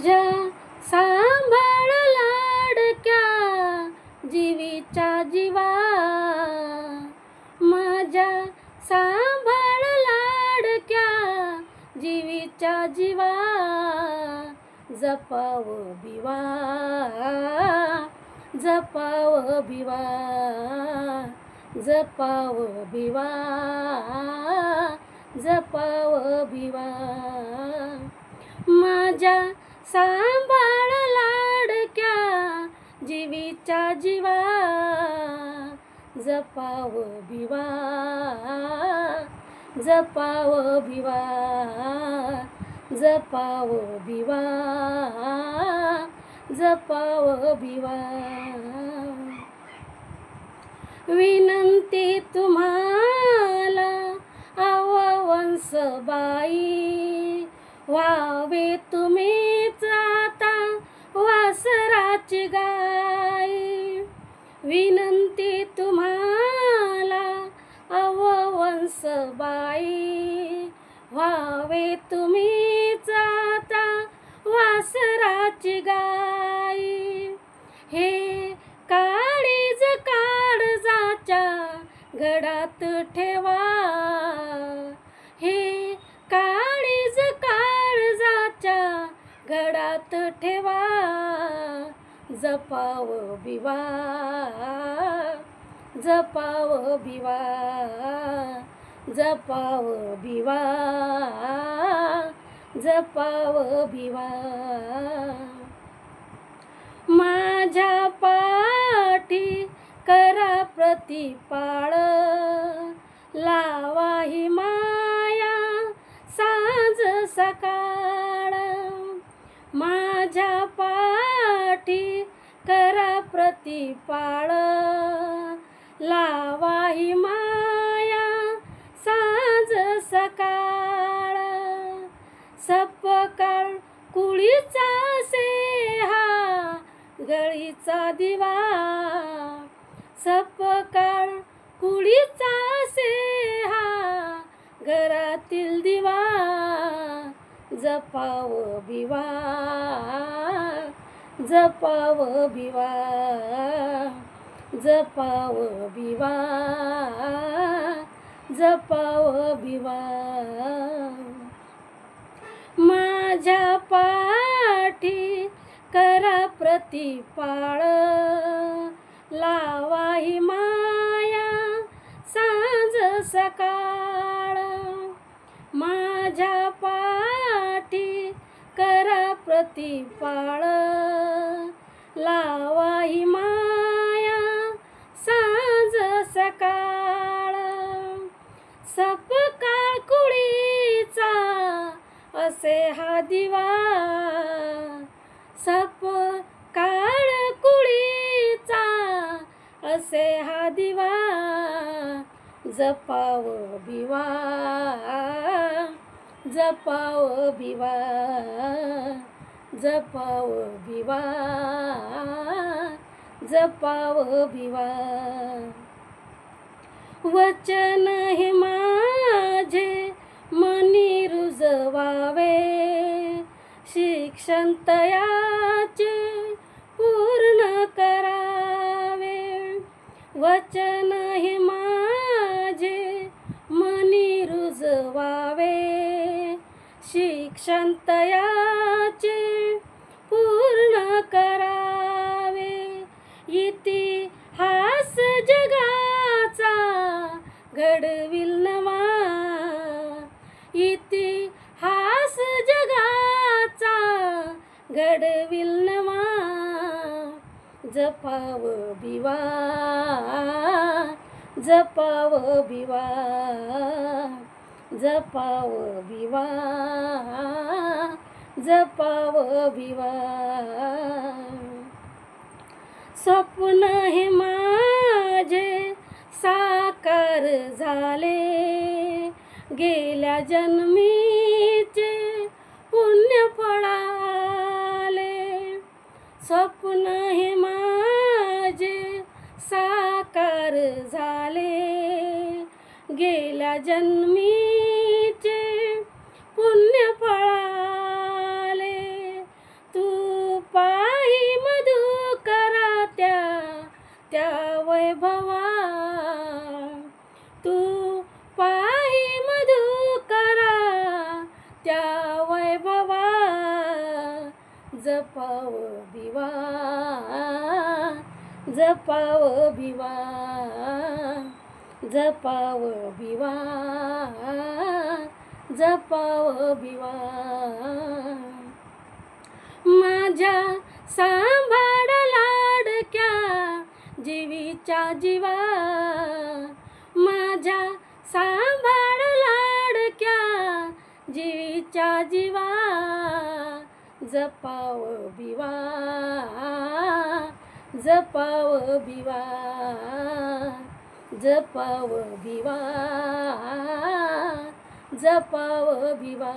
माझ्या सांभाळ लाडक्या जीवीच्या जीवा, माझ्या सांभाळ लाडक्या जीवीच्या जीवा, जपाव बिवा, जपाव बिवा, जपाव बिवा, जपाव बिवा. माझ्या सांभाळ लाडक्या जीवीच्या जीवा, जपाव बिवा, जपाव बिवा, जपाव बिवा, जपाव बिवा. विनंती तुम्हाला वंसबाई, व्हावे तुम्हीच आता वासराची गाय. विनंती तुम्हाला वंसबाई, व्हावे तुम्हीच आता वासराची गाय. हे काळीज काळजाच्या घडात ठेवा, हे काळीज काळजाच्या घडात ठेवा, जपाव बिवा, जपाव बिवा, जपाव बिवा, जपाव बिवा. माझ्या पाठी करा प्रतिपाळ, लावा ही माया सांज सकाळ. माझ्या पाठी करा प्रतिपाळ, लावा ही माया सांज सकाळ. सपकाळ कुळीचा सेहा गळीचा दिवा, सपकाळ कुळीचा सेहा घरातील दिवा, जपाव बिवा, जपाव बिवा, जपाव बिवा, जपाव बिवा. माझ्या पाठी करा प्रतिपाळ, लावा ही माया सांज सकाळ. माझ्या पाठी करा प्रतिपाळ, लावा ही माया सांज सकाळ. सपकाळ कुळीचा असे हा दिवा, सपकाळ कुळीचा असे हा दिवा, जपाव बिवा, जपाव बिवा, जपाव बिवा, जपाव बिवा. वचन हे माझे मनी रुजवावे, शिक्षण तयाचे पूर्ण करावे. वचन हे माझे मनी रुजवावे, शिक्षण तयाचे पूर्ण करावे. इतिहास जगाचा घडविल नवा, इतिहास जगाचा घडविल नवा, जपाव बिवा, जपाव बिवा, जपाव बिवा, जपाव बिवा. स्वप्न हे माझे साकार झाले, गेल्या जन्मीचे पुण्य फळाले. स्वप्न हे माझे साकार झाले, गेल्या जन्मीचे पुण्य फळाले. तू वैभवा जपाव भिवा जपाव भिवा जपाव भिवा जपाव भिवा माझ्या सांभाळ लाडक्या जीवीच्या जीवा माझ्या सांभाळ लाडक्या जीवीच्या जीवा जपाव भिवा जपाव भिवा जपाव भिवा जपाव भिवा